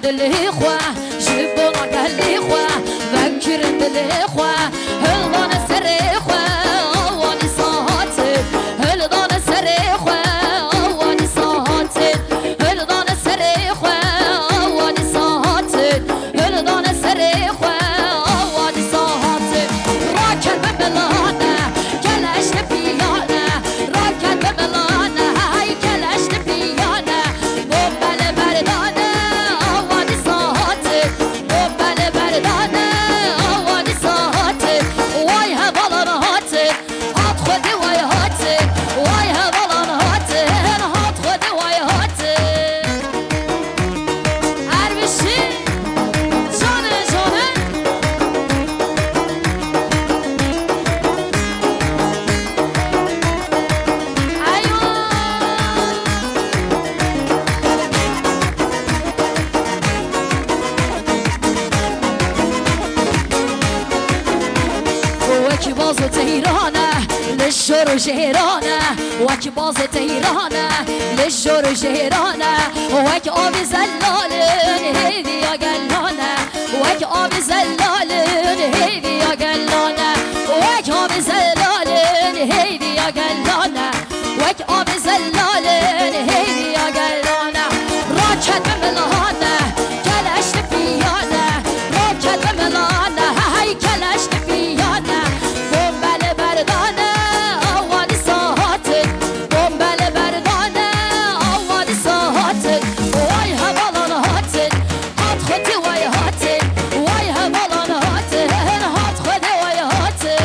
الإخوة جبنا قال الإخوة فكرت الإخوة هلضان السريخوة أولي صهاتي هلضان السريخوة أولي صهاتي هلضان السريخوة أولي صهاتي هلضان السريخوة أولي صهاتي راكد بملانا كلاش نبيانا راكد بملانا هاي كلاش نبيانا بوبال بردانا أولي صهاتي بوبال بردانا أولي صهاتي واي هبالان هاتي هات خدي واي هاتي واي هبالان هاتي هات خدي واي هاتي عربشي جانه جانه وكي باز تهرانه للشور جهرانه وكي باز تهرانه للشور جهرانه وكي آبی زلالن هیدی یا گلانه وكي آبی زلالن هیدی یا گلانه وكي آبی زلالن هیدی یا گلانه وكي آبی زلالن هیدی یا گلانه راکد بملانه کلش نفیانه راکد بملانه هی کلش نفیانه بومبل بردانه آوانی ساعته بومبل بردانه آوانی ساعته وای هبالان هاته هات خودی وای هاته وای هبالان هاته هات خودی وای هاته